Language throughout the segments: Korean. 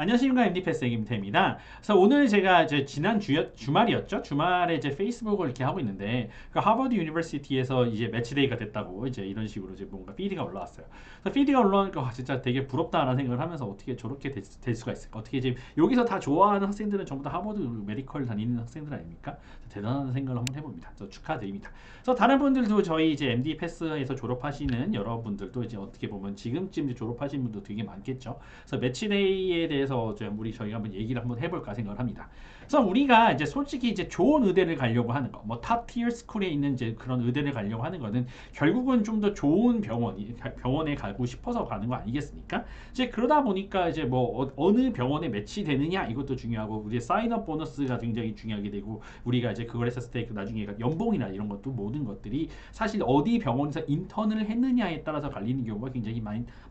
안녕하십니까. MD패스 김태입니다. 그래서 오늘 제가 이제 지난 주말이었죠. 주말에 이제 페이스북을 이렇게 하고 있는데 그 하버드 유니버시티에서 이제 매치데이가 됐다고 이제 이런 식으로 이제 뭔가 피드가 올라왔어요. 그래서 피드가 올라오니까 진짜 되게 부럽다라는 생각을 하면서 어떻게 저렇게 될 수가 있을까? 어떻게 지금 여기서 다 좋아하는 학생들은 전부 다 하버드 메디컬 다니는 학생들 아닙니까? 대단한 생각을 한번 해봅니다. 그래서 축하드립니다. 그래서 다른 분들도 저희 이제 MD 패스에서 졸업하시는 여러분들도 이제 어떻게 보면 지금쯤 이제 졸업하신 분도 되게 많겠죠. 그래서 매치데이에 대해서 저희가 한번 얘기를 한번 해볼까 생각을 합니다. 그래서 우리가 이제 솔직히 이제 좋은 의대를 가려고 하는 거, 뭐 탑 티어 스쿨에 있는 이제 그런 의대를 가려고 하는 거는 결국은 좀 더 좋은 병원에 가고 싶어서 가는 거 아니겠습니까? 이제 그러다 보니까 이제 뭐 어느 병원에 매치되느냐 이것도 중요하고 우리의 사인업 보너스가 굉장히 중요하게 되고 우리가 이제 그걸 했었을 때 나중에 연봉이나 이런 것도 모든 것들이 사실 어디 병원에서 인턴을 했느냐에 따라서 갈리는 경우가 굉장히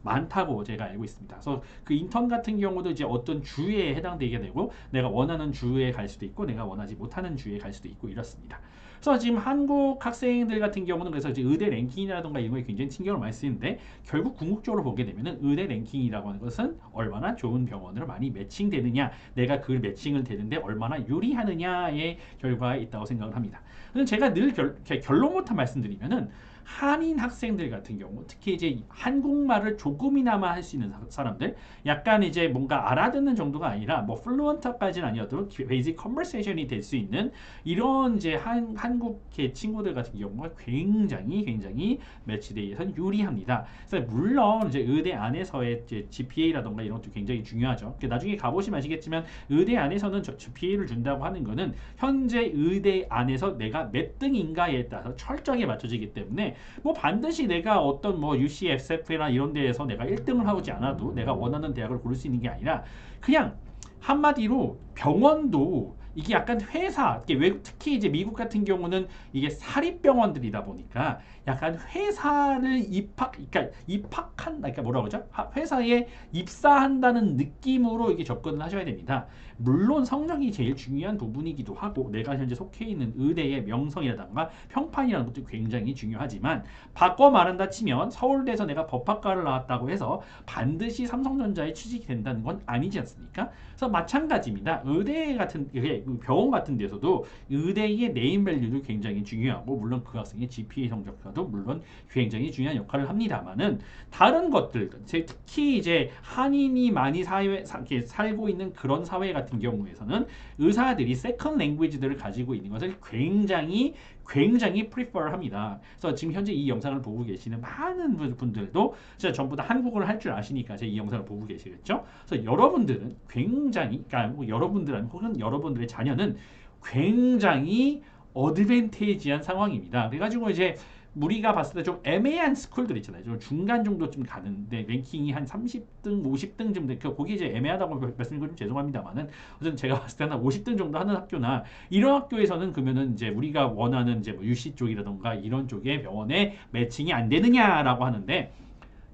많다고 제가 알고 있습니다. 그래서 그 인턴 같은 경우도 이제 어떤 주에 해당되게 되고 내가 원하는 주에 갈 수도 있고 내가 원하지 못하는 주에 갈 수도 있고 이렇습니다. 그래서 지금 한국 학생들 같은 경우는 그래서 이제 의대 랭킹이라던가 이런 거에 굉장히 신경을 많이 쓰는데 결국 궁극적으로 보게 되면은 의대 랭킹이라고 하는 것은 얼마나 좋은 병원으로 많이 매칭되느냐, 내가 그 매칭을 되는데 얼마나 유리하느냐의 결과에 있다고 생각을 합니다. 그래서 제가 늘 결론부터 말씀드리면은 한인 학생들 같은 경우 특히 이제 한국말을 조금이나마 할 수 있는 사람들 약간 이제 뭔가 알아듣는 정도가 아니라 뭐 플루언트까지는 아니어도 베이직 컨버세이션이 될 수 있는 이런 이제 한국의 친구들 같은 경우가 굉장히 매치데이에선 유리합니다. 그래서 물론 이제 의대 안에서의 이제 GPA라던가 이런 것도 굉장히 중요하죠. 나중에 가보시면 아시겠지만 의대 안에서는 GPA를 준다고 하는 거는 현재 의대 안에서 내가 몇 등인가에 따라서 철저하게 맞춰지기 때문에 뭐 반드시 내가 어떤 뭐 UCSF나 이런 데에서 내가 1등을 하지 않아도 내가 원하는 대학을 고를 수 있는 게 아니라 그냥 한마디로 병원도 이게 약간 회사, 외국 특히 이제 미국 같은 경우는 이게 사립병원들이다 보니까 약간 회사를 그러니까 뭐라고 그러죠? 회사에 입사한다는 느낌으로 이게 접근을 하셔야 됩니다. 물론 성적이 제일 중요한 부분이기도 하고 내가 현재 속해 있는 의대의 명성이라든가 평판이라는 것도 굉장히 중요하지만 바꿔 말한다 치면 서울대에서 내가 법학과를 나왔다고 해서 반드시 삼성전자에 취직이 된다는 건 아니지 않습니까? 그래서 마찬가지입니다. 의대 같은 병원 같은 데서도 의대의 네임밸류도 굉장히 중요하고 물론 그 학생의 GPA 성적과도 물론 굉장히 중요한 역할을 합니다만은 다른 것들 특히 이제 한인이 많이 살고 있는 그런 사회 같은 경우에서는 의사들이 세컨 랭귀지들을 가지고 있는 것을 굉장히 prefer 합니다. 그래서 지금 현재 이 영상을 보고 계시는 많은 분들도 진짜 전부 다 한국어를 할 줄 아시니까 이 영상을 보고 계시겠죠. 그래서 여러분들은 그러니까 뭐 여러분들 혹은 여러분들의 자녀는 굉장히 어드밴테이지한 상황입니다. 그래가지고 이제 우리가 봤을 때 좀 애매한 스쿨들 있잖아요. 좀 중간 정도 좀 가는데 랭킹이 한 30등, 50등 정도 거기 이제 애매하다고 말씀드리고 좀 죄송합니다만은 어쨌든 제가 봤을 때는 50등 정도 하는 학교나 이런 학교에서는 그러면은 이제 우리가 원하는 이제 뭐 UC 쪽이라던가 이런 쪽의 병원에 매칭이 안 되느냐라고 하는데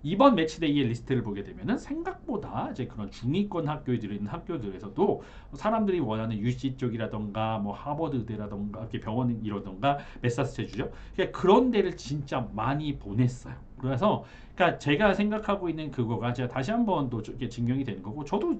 이번 매치데이의 리스트를 보게 되면은 생각보다 이제 그런 중위권 학교들이 있는 학교들에서도 사람들이 원하는 UC 쪽이라던가 뭐 하버드 의대라던가 이렇게 병원이라던가 메사추세츠죠. 그러니까 그런 데를 진짜 많이 보냈어요. 그래서 그러니까 제가 생각하고 있는 그거가 제가 다시 한번 또 이렇게 증명이 되는 거고 저도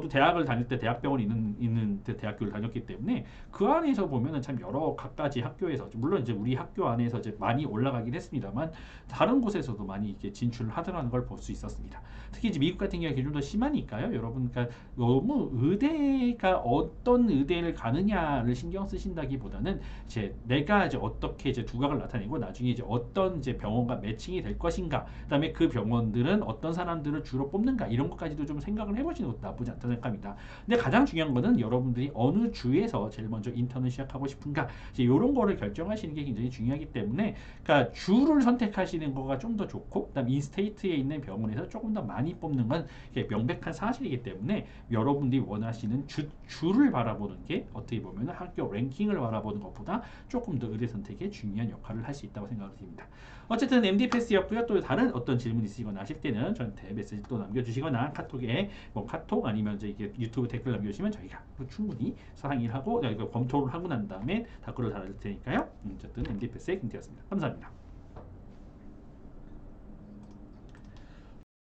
대학을 다닐 때 대학병원 있는 대학교를 다녔기 때문에 그 안에서 보면은 참 여러 각가지 학교에서 물론 이제 우리 학교 안에서 이제 많이 올라가긴 했습니다만 다른 곳에서도 많이 이렇게 진출을 하더라는 걸 볼 수 있었습니다. 특히 이제 미국 같은 경우가 좀 더 심하니까요. 여러분 그러니까 너무 의대가 어떤 의대를 가느냐를 신경 쓰신다기보다는 이제 내가 이제 어떻게 이제 두각을 나타내고 나중에 이제 어떤 이제 병원과 매칭이 될 것인가, 그다음에 그 병원들은 어떤 사람들을 주로 뽑는가 이런 것까지도 좀 생각을 해보시는 것도 나쁘지 않다고 생각합니다. 근데 가장 중요한 거는 여러분들이 어느 주에서 제일 먼저 인턴을 시작하고 싶은가 이제 이런 거를 결정하시는 게 굉장히 중요하기 때문에 그러니까 주를 선택하시는 거가 좀 더 좋고 그다음 인스테이트에 있는 병원에서 조금 더 많이 뽑는 건 명백한 사실이기 때문에 여러분들이 원하시는 주를 바라보는 게 어떻게 보면 학교 랭킹을 바라보는 것보다 조금 더 의대 선택에 중요한 역할을 할 수 있다고 생각을 드립니다. 어쨌든 MD 패스였고요. 또 다른 어떤 질문 있으시거나 하실 때는 저한테 메시지 또 남겨주시거나 카톡에 뭐 카톡 아니면 이제 유튜브 댓글 남겨주시면 저희가 충분히 상의를 하고 검토를 하고 난 다음에 댓글을 달아줄 테니까요. 어쨌든 MD 패스의 김태였습니다. 감사합니다.